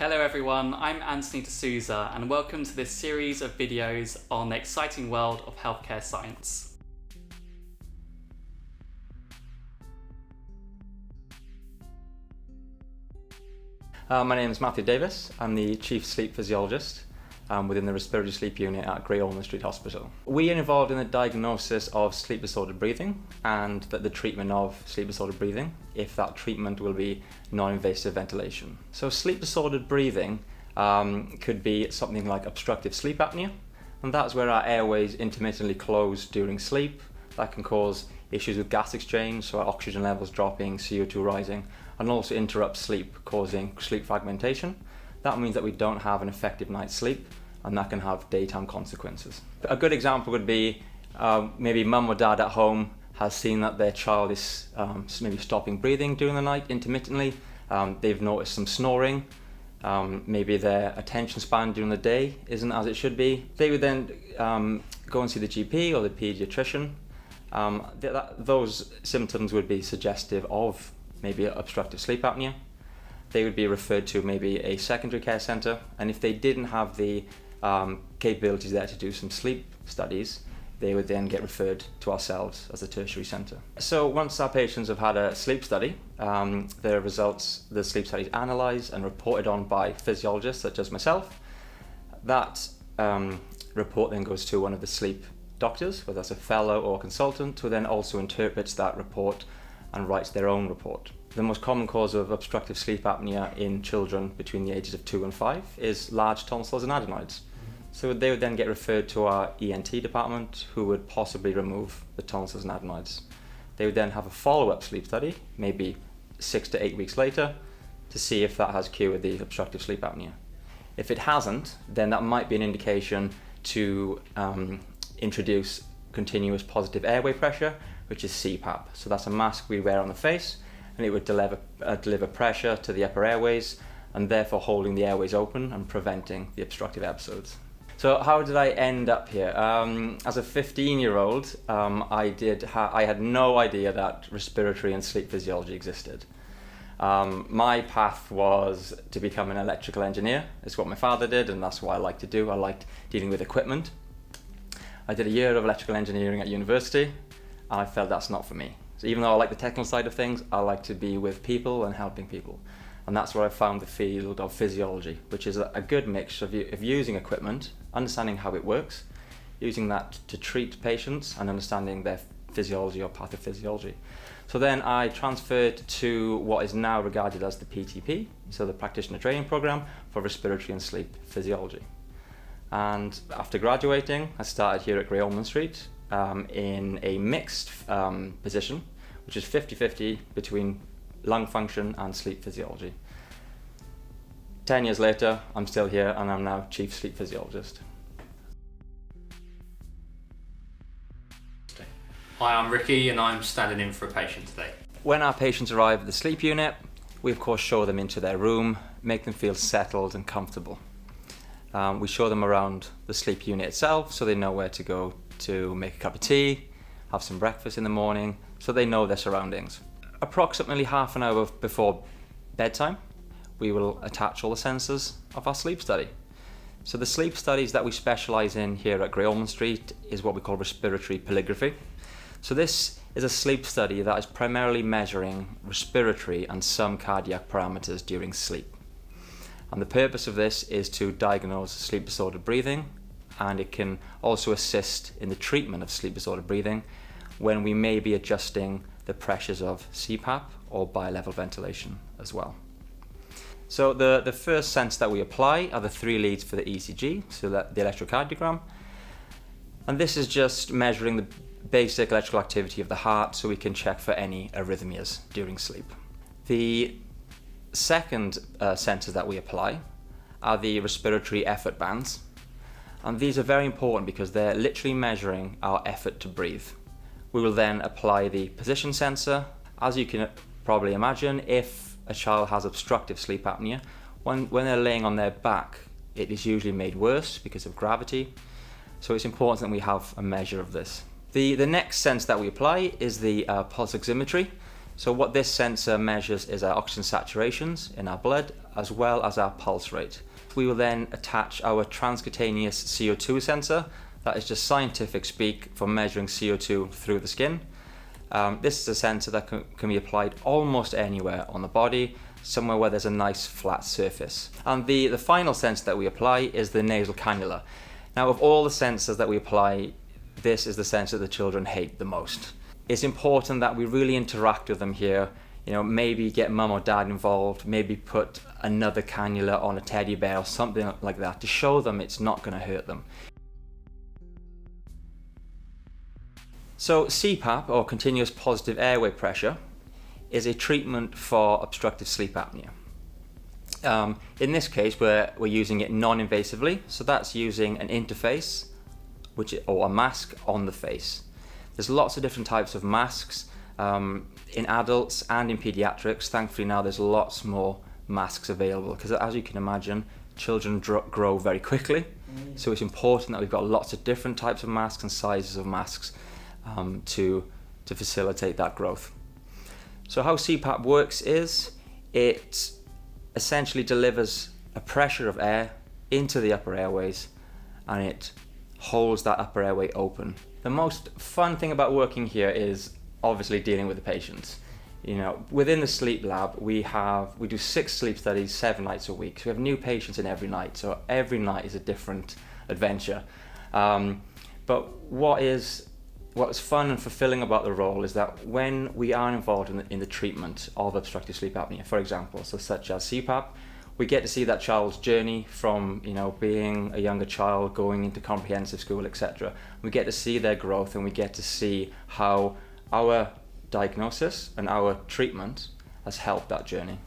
Hello everyone, I'm Anthony D'Souza and welcome to this series of videos on the exciting world of healthcare science. My name is Matthew Davis. I'm the Chief Sleep Physiologist within the Respiratory Sleep Unit at Great Ormond Street Hospital. We are involved in the diagnosis of sleep disordered breathing and the treatment of sleep disordered breathing if that treatment will be non-invasive ventilation. So sleep disordered breathing could be something like obstructive sleep apnea, and that's where our airways intermittently close during sleep. That can cause issues with gas exchange, so our oxygen levels dropping, CO2 rising, and also interrupt sleep, causing sleep fragmentation. That means that we don't have an effective night's sleep, and that can have daytime consequences. A good example would be maybe mum or dad at home has seen that their child is maybe stopping breathing during the night intermittently. They've noticed some snoring. Maybe their attention span during the day isn't as it should be. They would then go and see the GP or the paediatrician. Those symptoms would be suggestive of maybe obstructive sleep apnea. They would be referred to maybe a secondary care centre, and if they didn't have the capabilities there to do some sleep studies, they would then get referred to ourselves as a tertiary centre. So once our patients have had a sleep study, the results, the sleep study is analysed and reported on by physiologists such as myself. That report then goes to one of the sleep doctors, whether that's a fellow or consultant, who then also interprets that report and writes their own report. The most common cause of obstructive sleep apnea in children between the ages of 2 and 5 is large tonsils and adenoids. So they would then get referred to our ENT department, who would possibly remove the tonsils and adenoids. They would then have a follow-up sleep study, maybe 6 to 8 weeks later, to see if that has cured the obstructive sleep apnea. If it hasn't, then that might be an indication to introduce continuous positive airway pressure, which is CPAP. So that's a mask we wear on the face, and it would deliver pressure to the upper airways, and therefore holding the airways open and preventing the obstructive episodes. So how did I end up here? As a 15-year-old, I had no idea that respiratory and sleep physiology existed. My path was to become an electrical engineer. It's what my father did, and that's what I like to do. I liked dealing with equipment. I did a year of electrical engineering at university, and I felt that's not for me. So even though I like the technical side of things, I like to be with people and helping people. And that's where I found the field of physiology, which is a good mix of using equipment, understanding how it works, using that to treat patients, and understanding their physiology or pathophysiology. So then I transferred to what is now regarded as the PTP, so the Practitioner Training Program for Respiratory and Sleep Physiology. And after graduating, I started here at Great Ormond Street in a mixed position, which is 50-50 between lung function and sleep physiology. 10 years later, I'm still here, and I'm now Chief Sleep Physiologist. Hi, I'm Ricky, and I'm standing in for a patient today. When our patients arrive at the sleep unit, we of course show them into their room, make them feel settled and comfortable. We show them around the sleep unit itself, so they know where to go to make a cup of tea, have some breakfast in the morning, so they know their surroundings. Approximately half an hour before bedtime, we will attach all the sensors of our sleep study. So the sleep studies that we specialise in here at Great Ormond Street is what we call respiratory polygraphy. So this is a sleep study that is primarily measuring respiratory and some cardiac parameters during sleep. And the purpose of this is to diagnose sleep disordered breathing, and it can also assist in the treatment of sleep disordered breathing when we may be adjusting the pressures of CPAP or bi-level ventilation as well. So the first sense that we apply are the 3 leads for the ECG, so that the electrocardiogram. And this is just measuring the basic electrical activity of the heart, so we can check for any arrhythmias during sleep. The second sensors that we apply are the respiratory effort bands. And these are very important because they're literally measuring our effort to breathe. We will then apply the position sensor. As you can probably imagine, if a child has obstructive sleep apnea, when they're laying on their back, it is usually made worse because of gravity. So it's important that we have a measure of this. The next sense that we apply is the pulse oximetry. So what this sensor measures is our oxygen saturations in our blood as well as our pulse rate. We will then attach our transcutaneous CO2 sensor, that is just scientific speak for measuring CO2 through the skin. This is a sensor that can be applied almost anywhere on the body, somewhere where there's a nice flat surface. And the final sensor that we apply is the nasal cannula. Now, of all the sensors that we apply, this is the sensor the children hate the most. It's important that we really interact with them here. Maybe get mum or dad involved, maybe put another cannula on a teddy bear or something like that to show them it's not going to hurt them. So CPAP, or continuous positive airway pressure, is a treatment for obstructive sleep apnea. In this case, we're using it non-invasively, so that's using an interface or a mask on the face. There's lots of different types of masks in adults and in pediatrics. Thankfully now there's lots more masks available because, as you can imagine, children grow very quickly. So it's important that we've got lots of different types of masks and sizes of masks to facilitate that growth. So how CPAP works is it essentially delivers a pressure of air into the upper airways and it holds that upper airway open. The most fun thing about working here is obviously dealing with the patients. Within the sleep lab, we do 6 sleep studies 7 nights a week. So we have new patients in every night. So every night is a different adventure. But what's fun and fulfilling about the role is that when we are involved in the treatment of obstructive sleep apnea, for example, so such as CPAP, we get to see that child's journey from being a younger child, going into comprehensive school, etc. We get to see their growth and we get to see how our diagnosis and our treatment has helped that journey.